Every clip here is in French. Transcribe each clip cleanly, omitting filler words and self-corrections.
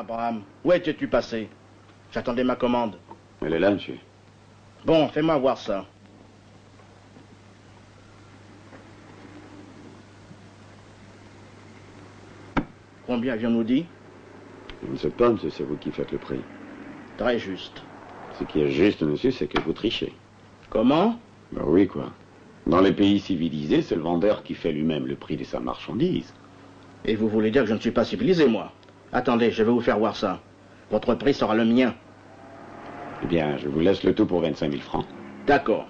Abraham, où étais-tu passé? J'attendais ma commande. Elle est là, monsieur. Bon, fais-moi voir ça. Combien avions-nous dit? Je ne sais pas, monsieur, c'est vous qui faites le prix. Très juste. Ce qui est juste, monsieur, c'est que vous trichez. Comment? Ben oui, quoi. Dans les pays civilisés, c'est le vendeur qui fait lui-même le prix de sa marchandise. Et vous voulez dire que je ne suis pas civilisé, moi? Attendez, je vais vous faire voir ça. Votre prix sera le mien. Eh bien, je vous laisse le tout pour 25 000 francs. D'accord.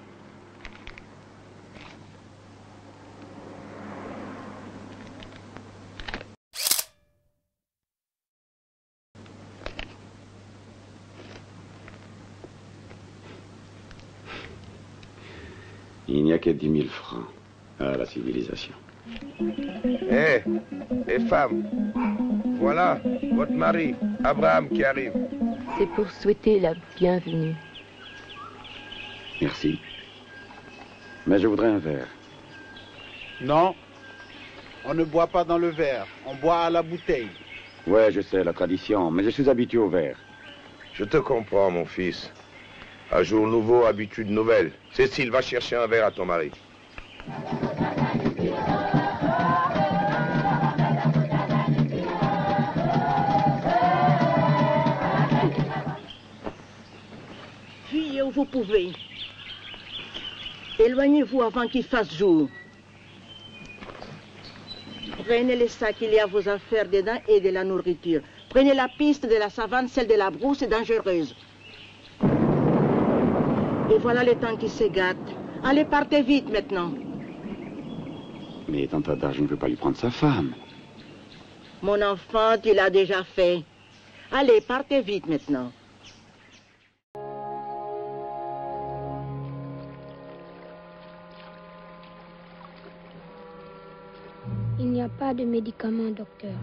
Il n'y a que 10 000 francs à la civilisation. Hé, femme, voilà votre mari, Abraham, qui arrive. C'est pour souhaiter la bienvenue. Merci. Mais je voudrais un verre. Non, on ne boit pas dans le verre, on boit à la bouteille. Ouais, je sais, la tradition, mais je suis habitué au verre. Je te comprends, mon fils. Un jour nouveau, habitude nouvelle. Cécile, va chercher un verre à ton mari. Fuyez où vous pouvez. Éloignez-vous avant qu'il fasse jour. Prenez les sacs, il y a vos affaires dedans et de la nourriture. Prenez la piste de la savane, celle de la brousse est dangereuse. Et voilà le temps qui se gâte. Allez, partez vite maintenant. Mais Tantada, je ne peux pas lui prendre sa femme. Mon enfant, tu l'as déjà fait. Allez, partez vite maintenant. Il n'y a pas de médicaments, docteur.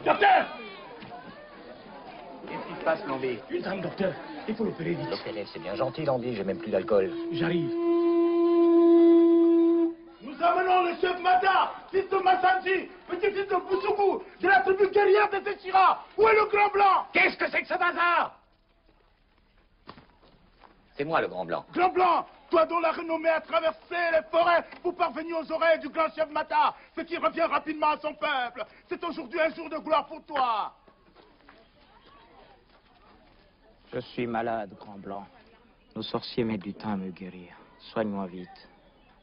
Docteur! Qu'est-ce qui se passe, Lambi? Une dame, docteur. Il faut l'opérer vite. L'opérer, c'est bien gentil, Lambi. J'ai même plus d'alcool. J'arrive. Nous amenons le chef Mata, fils de Massanji, petit-fils de Boussoukou, de la tribu guerrière de Tessira. Où est le Grand Blanc? Qu'est-ce que c'est que ce bazar? C'est moi, le Grand Blanc. Grand Blanc, toi dont la renommée a traversé les forêts pour parvenir aux oreilles du grand chef Mata, ce qui revient rapidement à son peuple. C'est aujourd'hui un jour de gloire pour toi. Je suis malade, Grand Blanc. Nos sorciers mettent du temps à me guérir. Soigne-moi vite.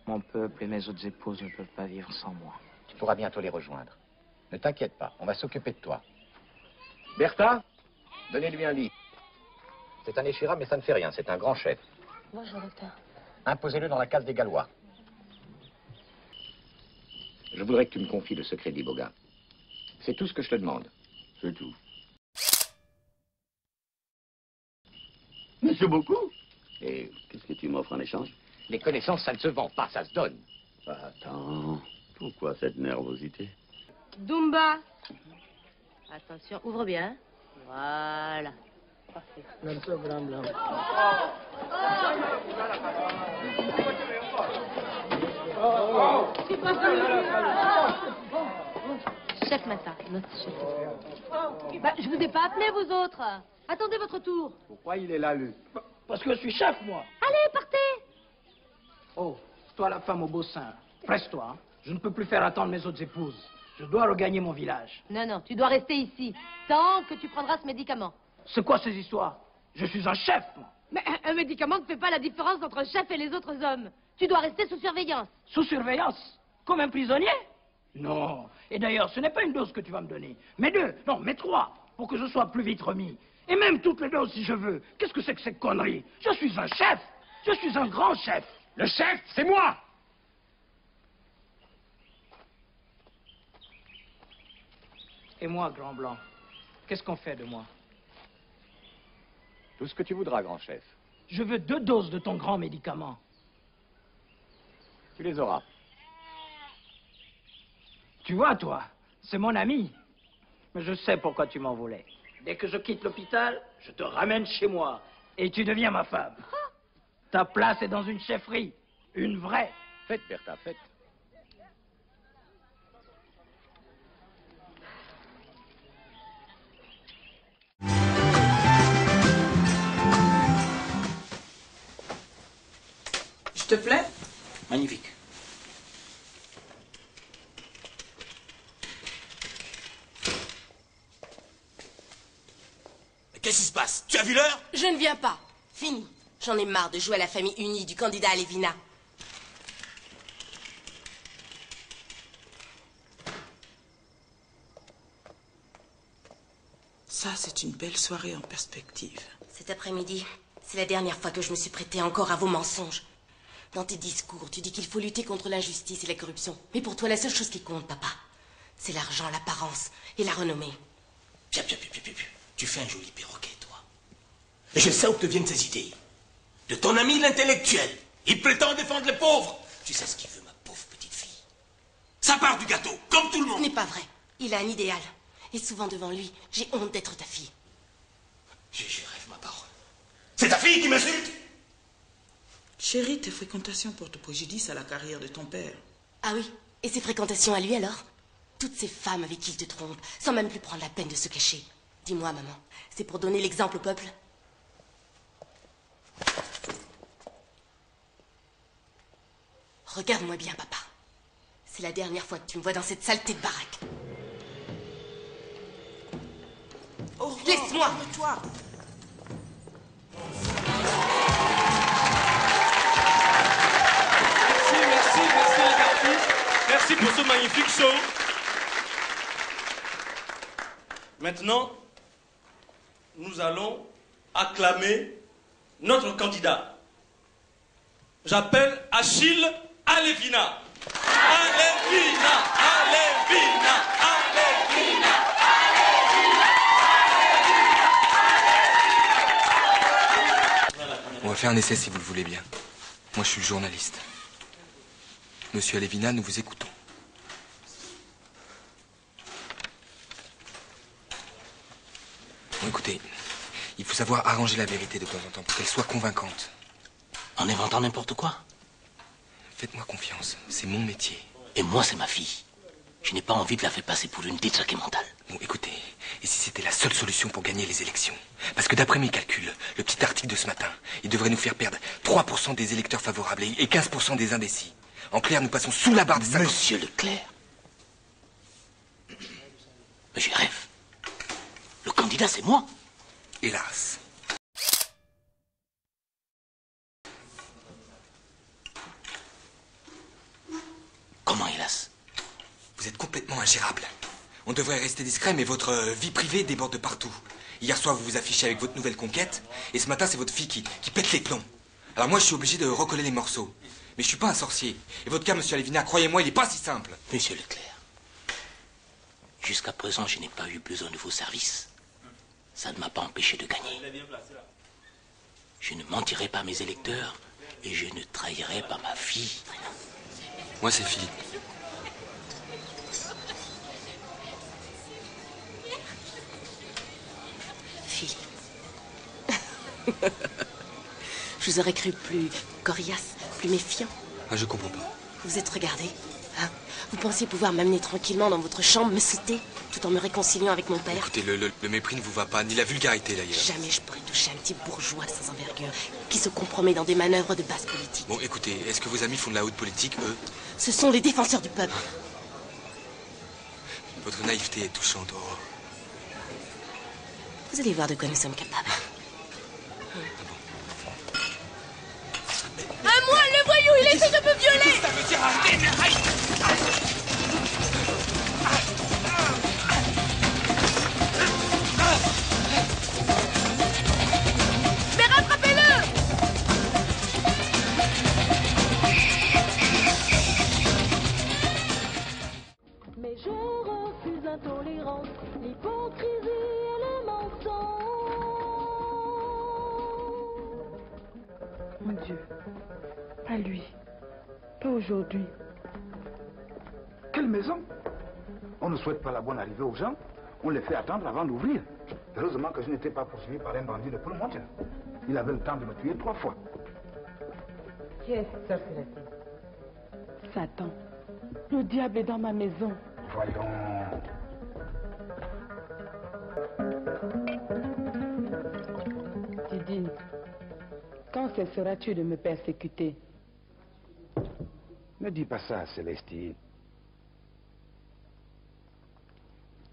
Mon peuple et mes autres épouses ne peuvent pas vivre sans moi. Tu pourras bientôt les rejoindre. Ne t'inquiète pas, on va s'occuper de toi. Bertha, donnez-lui un lit. C'est un échira, mais ça ne fait rien, c'est un grand chef. Bonjour, docteur. Imposez-le dans la case des Gallois. Je voudrais que tu me confies le secret d'Iboga. C'est tout ce que je te demande. C'est tout. Mais c'est beaucoup. Et qu'est-ce que tu m'offres en échange? Les connaissances, ça ne se vend pas, ça se donne. Attends, pourquoi cette nervosité? Dumba. Attention, ouvre bien. Voilà. Parfait. Un peu Grand Blanc. Chef Mata, notre chef. Bah, je vous ai pas appelé, vous autres. Attendez votre tour. Pourquoi il est là, lui? Parce que je suis chef, moi. Allez, partez. Oh, toi la femme au beau sein. Presse-toi, hein. Je ne peux plus faire attendre mes autres épouses. Je dois regagner mon village. Non, non, tu dois rester ici, tant que tu prendras ce médicament. C'est quoi ces histoires? Je suis un chef, moi. Mais un médicament ne fait pas la différence entre un chef et les autres hommes. Tu dois rester sous surveillance. Sous surveillance? Comme un prisonnier? Non. Et d'ailleurs, ce n'est pas une dose que tu vas me donner, mais 2, non, mais 3, pour que je sois plus vite remis. Et même toutes les doses si je veux. Qu'est-ce que c'est que cette connerie? Je suis un chef. Je suis un grand chef. Le chef, c'est moi! Et moi, Grand Blanc, qu'est-ce qu'on fait de moi? Tout ce que tu voudras, grand chef. Je veux 2 doses de ton grand médicament. Tu les auras. Tu vois, toi, c'est mon ami. Mais je sais pourquoi tu m'en voulais. Dès que je quitte l'hôpital, je te ramène chez moi. Et tu deviens ma femme. Ta place est dans une chefferie. Une vraie. Faites, Bertha, faites. Je te plais? Magnifique. Qu'est-ce qui se passe? Tu as vu l'heure? Je ne viens pas. Fini. J'en ai marre de jouer à la famille unie du candidat à Lévina. Ça, c'est une belle soirée en perspective. Cet après-midi, c'est la dernière fois que je me suis prêtée encore à vos mensonges. Dans tes discours, tu dis qu'il faut lutter contre l'injustice et la corruption. Mais pour toi, la seule chose qui compte, papa, c'est l'argent, l'apparence et la renommée. Pia. Tu fais un joli perroquet, toi. Et je sais où te viennent ces idées. De ton ami l'intellectuel. Il prétend défendre les pauvres. Tu sais ce qu'il veut, ma pauvre petite fille. Ça part du gâteau, comme tout le monde. Ce n'est pas vrai. Il a un idéal. Et souvent devant lui, j'ai honte d'être ta fille. Je rêve ma parole. C'est ta fille qui m'insulte? Chérie, tes fréquentations portent préjudice à la carrière de ton père. Ah oui? Et ses fréquentations à lui alors? Toutes ces femmes avec qui il te trompe, sans même plus prendre la peine de se cacher. Dis-moi, maman, c'est pour donner l'exemple au peuple? Regarde-moi bien, papa. C'est la dernière fois que tu me vois dans cette saleté de baraque. Oh, laisse-moi! Toi. Merci les garçons. Merci pour ce magnifique show. Maintenant, nous allons acclamer notre candidat. J'appelle Achille Alevina. Alevina, Alevina, Alevina. On va faire un essai si vous le voulez bien. Moi, je suis journaliste. Monsieur Alevina, nous vous écoutons. Bon, écoutez, il faut savoir arranger la vérité de temps en temps pour qu'elle soit convaincante. En inventant n'importe quoi? Faites-moi confiance, c'est mon métier. Et moi, c'est ma fille. Je n'ai pas envie de la faire passer pour une détraquée mentale. Bon, écoutez, et si c'était la seule solution pour gagner les élections? Parce que d'après mes calculs, le petit article de ce matin, il devrait nous faire perdre 3% des électeurs favorables et 15% des indécis. En clair, nous passons sous la barre des 50%. Monsieur Leclerc. Mais j'y rêve. Le candidat, c'est moi. Hélas. Comment hélas? Vous êtes complètement ingérable. On devrait rester discret, mais votre vie privée déborde de partout. Hier soir, vous vous affichez avec votre nouvelle conquête, et ce matin, c'est votre fille qui pète les plombs. Alors moi, je suis obligé de recoller les morceaux. Mais je suis pas un sorcier. Et votre cas, monsieur Alevina, croyez-moi, il n'est pas si simple. Monsieur Leclerc, jusqu'à présent, je n'ai pas eu besoin de vos services. Ça ne m'a pas empêché de gagner. Je ne mentirai pas à mes électeurs et je ne trahirai pas ma fille. Moi, c'est Philippe. Philippe. Je vous aurais cru plus coriace, plus méfiant. Ah, je comprends pas. Vous vous êtes regardé, hein? Vous pensiez pouvoir m'amener tranquillement dans votre chambre, me sauter, tout en me réconciliant avec mon père? Écoutez, le mépris ne vous va pas, ni la vulgarité d'ailleurs. Jamais je pourrais toucher un petit bourgeois sans envergure qui se compromet dans des manœuvres de basse politique. Bon, écoutez, est-ce que vos amis font de la haute politique, eux? Ce sont les défenseurs du peuple. Votre naïveté est touchante, oh. Vous allez voir de quoi nous sommes capables. À moi, le voyou, il essaie de me violer! Ça veut dire arrêtez, mais aïe! Mais rattrapez-le! Mais je refuse l'intolérance, l'hypocrisie et le mensonge. Mon Dieu, pas lui, pas aujourd'hui. Quelle maison? On ne souhaite pas la bonne arrivée aux gens. On les fait attendre avant d'ouvrir. Heureusement que je n'étais pas poursuivi par un bandit de Pullmonter. Il avait le temps de me tuer 3 fois. Qui est Sœur Célestine? Satan. Le diable est dans ma maison. Voyons. Didine, quand cesseras-tu de me persécuter? Ne dis pas ça, Célestine.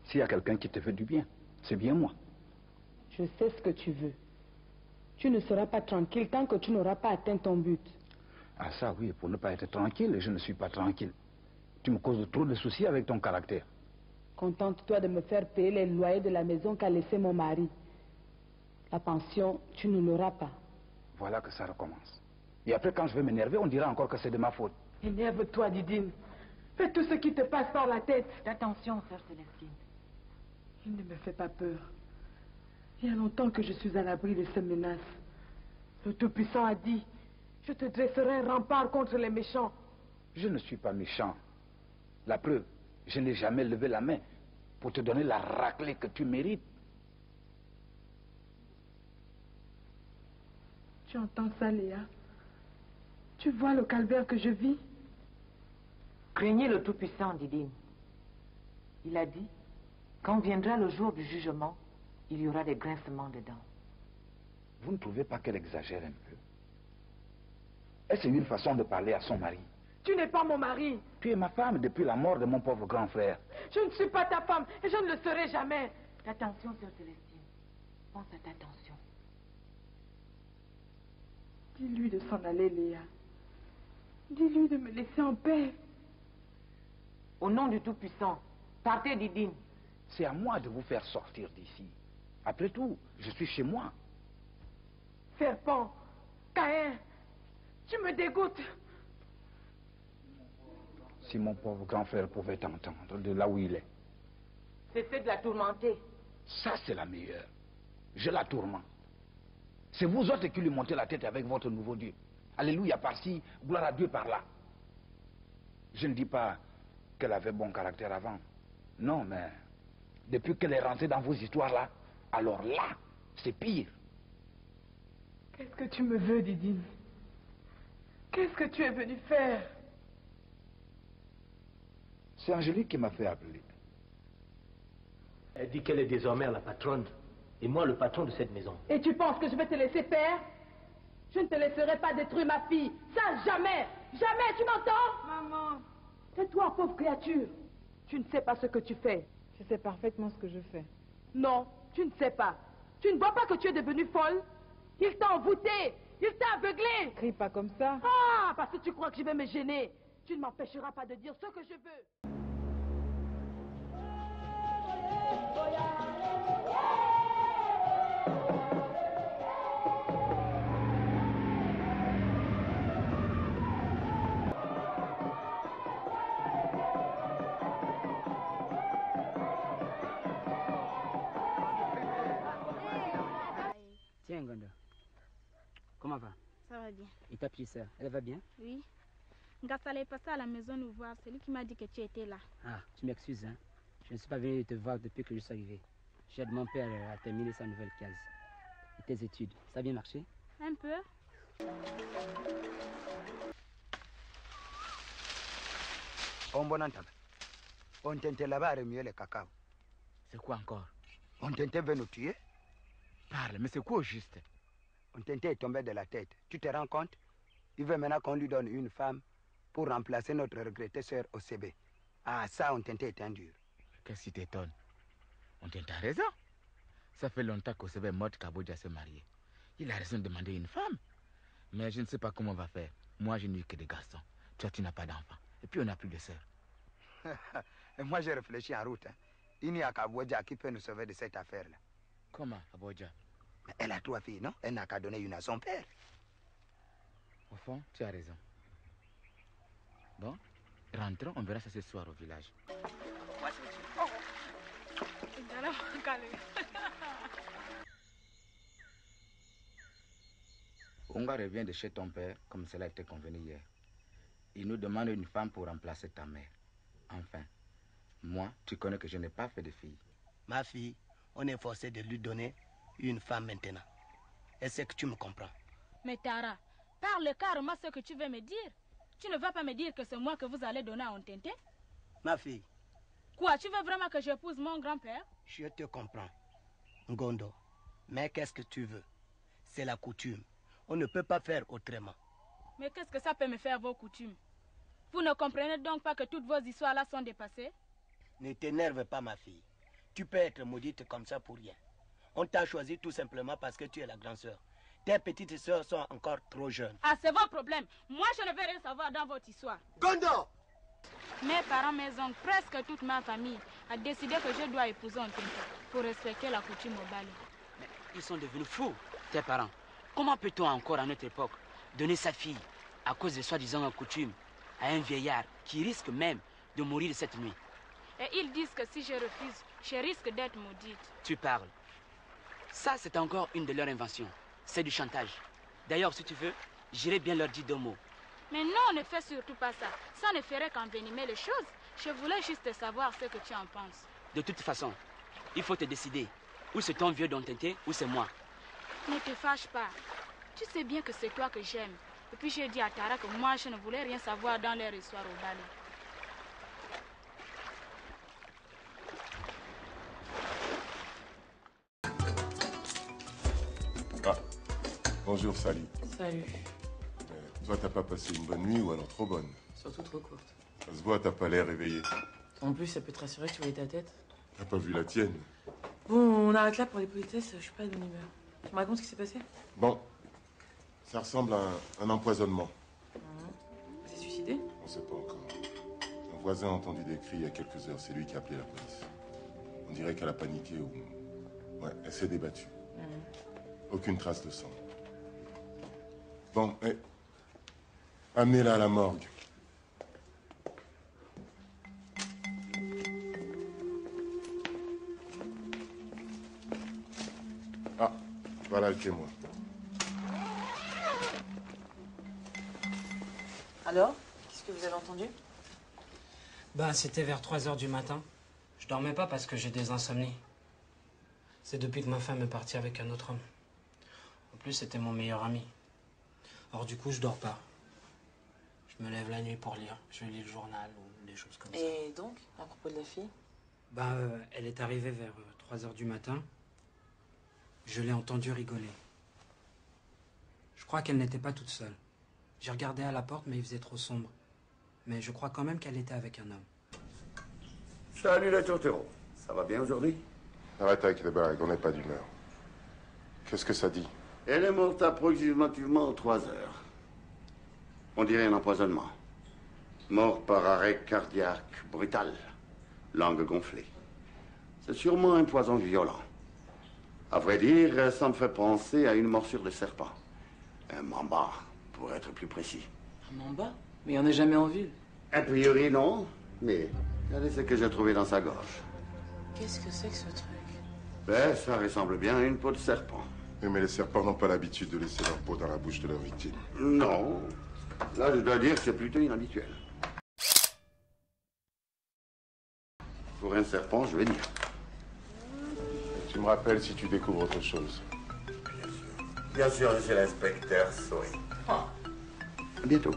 S'il y a quelqu'un qui te veut du bien, c'est bien moi. Je sais ce que tu veux. Tu ne seras pas tranquille tant que tu n'auras pas atteint ton but. Ah ça oui, pour ne pas être tranquille, je ne suis pas tranquille. Tu me causes trop de soucis avec ton caractère. Contente-toi de me faire payer les loyers de la maison qu'a laissé mon mari. La pension, tu ne l'auras pas. Voilà que ça recommence. Et après, quand je vais m'énerver, on dira encore que c'est de ma faute. Énerve-toi, Didine. Fais tout ce qui te passe par la tête. Attention, Sœur Célestine. Il ne me fait pas peur. Il y a longtemps que je suis à l'abri de ces menaces. Le Tout-Puissant a dit, je te dresserai un rempart contre les méchants. Je ne suis pas méchant. La preuve, je n'ai jamais levé la main pour te donner la raclée que tu mérites. Tu entends ça, Léa? Tu vois le calvaire que je vis? Craignez le Tout-Puissant, Didine. Il a dit, quand viendra le jour du jugement, il y aura des grincements de dents. Vous ne trouvez pas qu'elle exagère un peu? Est-ce une façon de parler à son mari? Tu n'es pas mon mari. Tu es ma femme depuis la mort de mon pauvre grand frère. Je ne suis pas ta femme et je ne le serai jamais. Attention, Sœur Célestine. Pense à ta tension. Dis-lui de s'en aller, Léa. Dis-lui de me laisser en paix. Au nom du Tout-Puissant, partez, Didine. C'est à moi de vous faire sortir d'ici. Après tout, je suis chez moi. Serpent, Caïn, tu me dégoûtes. Si mon pauvre grand frère pouvait t'entendre de là où il est. Cessez de la tourmenter. Ça, c'est la meilleure. Je la tourmente. C'est vous autres qui lui montez la tête avec votre nouveau Dieu. Alléluia par-ci, gloire à Dieu par-là. Je ne dis pas qu'elle avait bon caractère avant. Non, mais depuis qu'elle est rentrée dans vos histoires-là, alors là, c'est pire. Qu'est-ce que tu me veux, Didine? Qu'est-ce que tu es venu faire? C'est Angélique qui m'a fait appeler. Elle dit qu'elle est désormais la patronne, et moi le patron de cette maison. Et tu penses que je vais te laisser faire? Je ne te laisserai pas détruire ma fille. Ça, jamais! Jamais, tu m'entends? Maman! Tais-toi, pauvre créature. Tu ne sais pas ce que tu fais. Je sais parfaitement ce que je fais. Non, tu ne sais pas. Tu ne vois pas que tu es devenue folle? Il t'a envoûtée. Il t'a aveuglée. Crie pas comme ça. Ah, parce que tu crois que je vais me gêner. Tu ne m'empêcheras pas de dire ce que je veux. Tiens, Gondo. Comment va? Ça va bien. Et ta petite sœur, elle va bien? Oui. Ngassala est passé à la maison nous voir. C'est lui qui m'a dit que tu étais là. Ah, tu m'excuses, hein. Je ne suis pas venu te voir depuis que je suis arrivé. J'aide mon père à terminer sa nouvelle case. Et tes études, ça a bien marché? Un peu. On tentait là-bas à remuer le cacao. C'est quoi encore? On tentait de nous tuer. Parle, mais c'est quoi au juste? On tentait de tomber de la tête. Tu te rends compte? Il veut maintenant qu'on lui donne une femme pour remplacer notre regrettée sœur OCB. Ah, ça, on tentait est dur. Qu'est-ce qui t'étonne? On t'a raison. Ça fait longtemps qu'OCB est morte qu'Aboudja s'est marié. Il a raison de demander une femme. Mais je ne sais pas comment on va faire. Moi, je n'ai eu que des garçons. Toi, tu n'as pas d'enfants. Et puis, on n'a plus de sœurs. Et moi, j'ai réfléchi en route. Hein. Il n'y a qu'Aboudja qui peut nous sauver de cette affaire-là. Comment, Aboudja? Elle a 3 filles, non? Elle n'a qu'à donner une à son père. Au fond, tu as raison. Bon, rentrons, on verra ça ce soir au village. Unga revient de chez ton père, comme cela était convenu hier. Il nous demande une femme pour remplacer ta mère. Enfin, moi, tu connais que je n'ai pas fait de fille. Ma fille, on est forcé de lui donner une femme maintenant. Est-ce que tu me comprends? Mais Tara, parle carrément ce que tu veux me dire. Tu ne vas pas me dire que c'est moi que vous allez donner à Ontente? Ma fille. Quoi, tu veux vraiment que j'épouse mon grand-père? Je te comprends, Ngondo. Mais qu'est-ce que tu veux? C'est la coutume. On ne peut pas faire autrement. Mais qu'est-ce que ça peut me faire, vos coutumes? Vous ne comprenez donc pas que toutes vos histoires-là sont dépassées? Ne t'énerve pas, ma fille. Tu peux être maudite comme ça pour rien. On t'a choisi tout simplement parce que tu es la grande sœur. Tes petites sœurs sont encore trop jeunes. Ah, c'est votre problème. Moi, je ne veux rien savoir dans votre histoire. Gondo! Mes parents, mes oncles, presque toute ma famille a décidé que je dois épouser Ontente pour respecter la coutume au Bali. Mais ils sont devenus fous, tes parents. Comment peut-on encore à notre époque donner sa fille à cause de soi-disant coutume à un vieillard qui risque même de mourir cette nuit? Et ils disent que si je refuse, je risque d'être maudite. Tu parles. Ça, c'est encore une de leurs inventions. C'est du chantage. D'ailleurs, si tu veux, j'irai bien leur dire 2 mots. Mais non, ne fais surtout pas ça. Ça ne ferait qu'envenimer les choses. Je voulais juste savoir ce que tu en penses. De toute façon, il faut te décider. Ou c'est ton vieux d'Ontente, ou c'est moi. Ne te fâche pas. Tu sais bien que c'est toi que j'aime. Et puis j'ai dit à Tara que moi, je ne voulais rien savoir dans leur histoire au Bali. Ah, bonjour Sally. Salut. Toi, t'as pas passé une bonne nuit ou alors trop bonne? Surtout trop courte. Ça se voit, t'as pas l'air réveillé. En plus, ça peut te rassurer que tu voyais ta tête. T'as pas vu la tienne? Bon, on arrête là pour les politesses, je suis pas de bonne humeur. Tu me racontes ce qui s'est passé? Bon, ça ressemble à un empoisonnement. Il s'est suicidé? On sait pas encore. Un voisin a entendu des cris il y a quelques heures, c'est lui qui a appelé la police. On dirait qu'elle a paniqué ou... Ouais, elle s'est débattue. Aucune trace de sang. Bon, amenez-la à la morgue. Ah, voilà le témoin. Alors? Qu'est-ce que vous avez entendu? Ben, c'était vers 3 h du matin. Je dormais pas parce que j'ai des insomnies. C'est depuis que ma femme est partie avec un autre homme. En plus, c'était mon meilleur ami. Alors du coup, je dors pas. Je me lève la nuit pour lire. Je lis le journal ou des choses comme ça. Et donc, à propos de la fille? Ben, elle est arrivée vers 3 h du matin. Je l'ai entendue rigoler. Je crois qu'elle n'était pas toute seule. J'ai regardé à la porte, mais il faisait trop sombre. Mais je crois quand même qu'elle était avec un homme. Salut les tourtereaux. Ça va bien aujourd'hui? Arrête avec les blagues, on n'est pas d'humeur. Qu'est-ce que ça dit? Elle est morte approximativement 3 heures. On dirait un empoisonnement. Mort par arrêt cardiaque brutal. Langue gonflée. C'est sûrement un poison violent. À vrai dire, ça me fait penser à une morsure de serpent. Un mamba, pour être plus précis. Un mamba? Mais il n'y en a jamais en ville. A priori, non. Mais regardez ce que j'ai trouvé dans sa gorge. Qu'est-ce que c'est que ce truc? Ben, ça ressemble bien à une peau de serpent. Oui, mais les serpents n'ont pas l'habitude de laisser leur peau dans la bouche de leur victime. Non. Là, je dois dire que c'est plutôt inhabituel. Pour un serpent, je vais dire. Tu me rappelles si tu découvres autre chose. Bien sûr, je suis l'inspecteur Sori. À bientôt.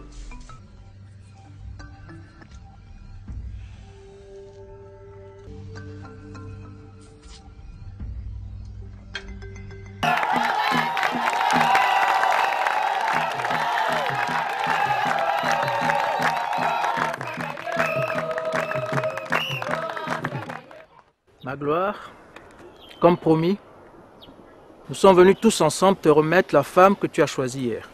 Magloire, comme promis, nous sommes venus tous ensemble te remettre la femme que tu as choisie hier.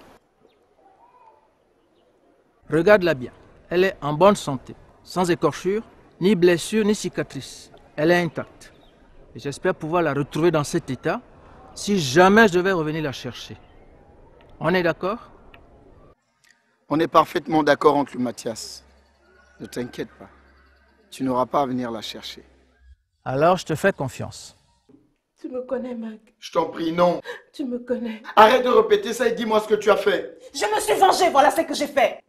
Regarde-la bien. Elle est en bonne santé, sans écorchure, ni blessure, ni cicatrice. Elle est intacte. Et j'espère pouvoir la retrouver dans cet état si jamais je devais revenir la chercher. On est d'accord? On est parfaitement d'accord, oncle Mathias. Ne t'inquiète pas. Tu n'auras pas à venir la chercher. Alors je te fais confiance. Tu me connais, Mac. Je t'en prie, non. Tu me connais. Arrête de répéter ça et dis-moi ce que tu as fait. Je me suis vengée, voilà ce que j'ai fait.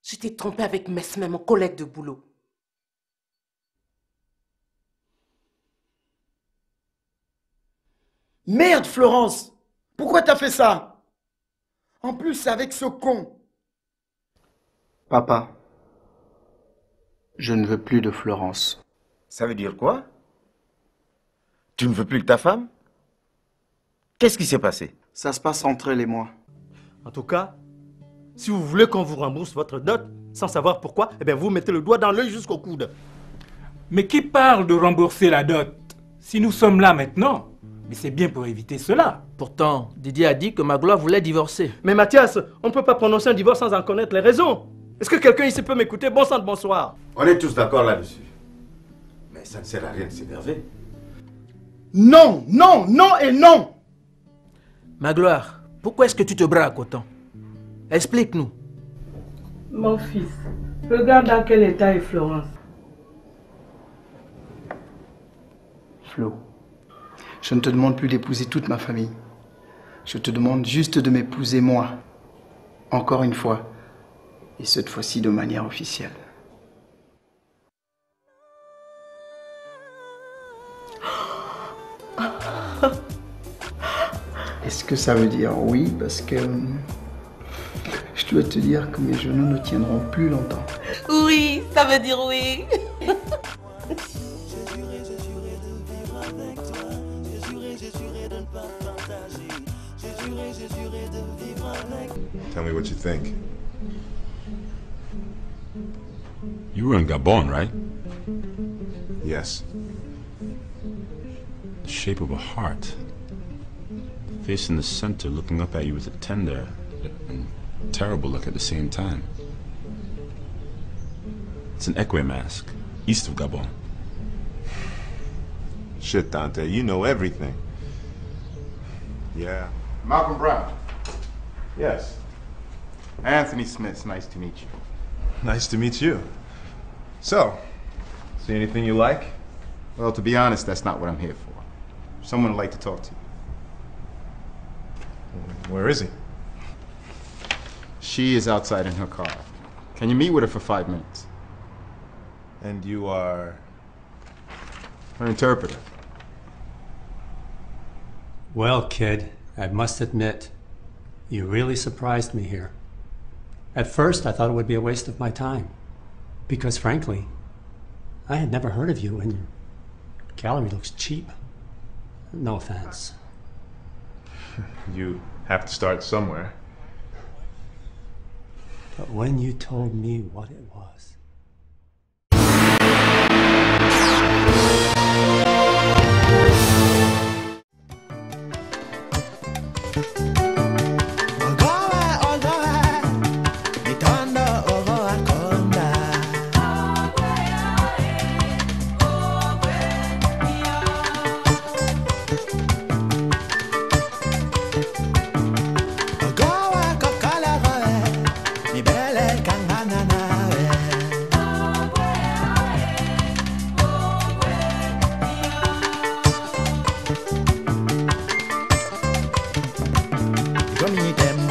Je t'ai trompé avec Mesmer, mon collègue de boulot. Merde, Florence! Pourquoi t'as fait ça? En plus, avec ce con. Papa, je ne veux plus de Florence. Ça veut dire quoi? Tu ne veux plus de ta femme? Qu'est-ce qui s'est passé? Ça se passe entre elle et moi. En tout cas, si vous voulez qu'on vous rembourse votre dot, sans savoir pourquoi, eh bien vous mettez le doigt dans l'œil jusqu'au coude. Mais qui parle de rembourser la dot? Si nous sommes là maintenant, mais c'est bien pour éviter cela. Pourtant, Didier a dit que Magloire voulait divorcer. Mais Mathias, on ne peut pas prononcer un divorce sans en connaître les raisons. Est-ce que quelqu'un ici peut m'écouter? Bon sang de bonsoir. On est tous d'accord là-dessus. Mais ça ne sert à rien de s'énerver. Non, non, non et non! Magloire, pourquoi est-ce que tu te braques autant? Explique-nous. Mon fils, regarde dans quel état est Florence. Flo, je ne te demande plus d'épouser toute ma famille. Je te demande juste de m'épouser moi. Encore une fois. Et cette fois-ci de manière officielle. Est-ce que ça veut dire oui? Parce que je dois te dire que mes genoux ne tiendront plus longtemps. Oui, ça veut dire oui. Tell me what you think. You were in Gabon, right? Yes. The shape of a heart. The face in the center looking up at you with a tender and terrible look at the same time. It's an Ekwe mask, east of Gabon. Shit, Dante, you know everything. Yeah. Malcolm Brown. Yes. Anthony Smith, nice to meet you. Nice to meet you. So, see anything you like? Well, to be honest, that's not what I'm here for. Someone would like to talk to you. Where is he? She is outside in her car. Can you meet with her for 5 minutes? And you are? Her interpreter. Well, kid, I must admit, you really surprised me here. At first, I thought it would be a waste of my time. Because frankly, I had never heard of you and your gallery looks cheap. No offense. You have to start somewhere. But when you told me what it was...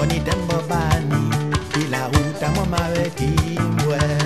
Ni tembo bani, kila utamo maweti mwe.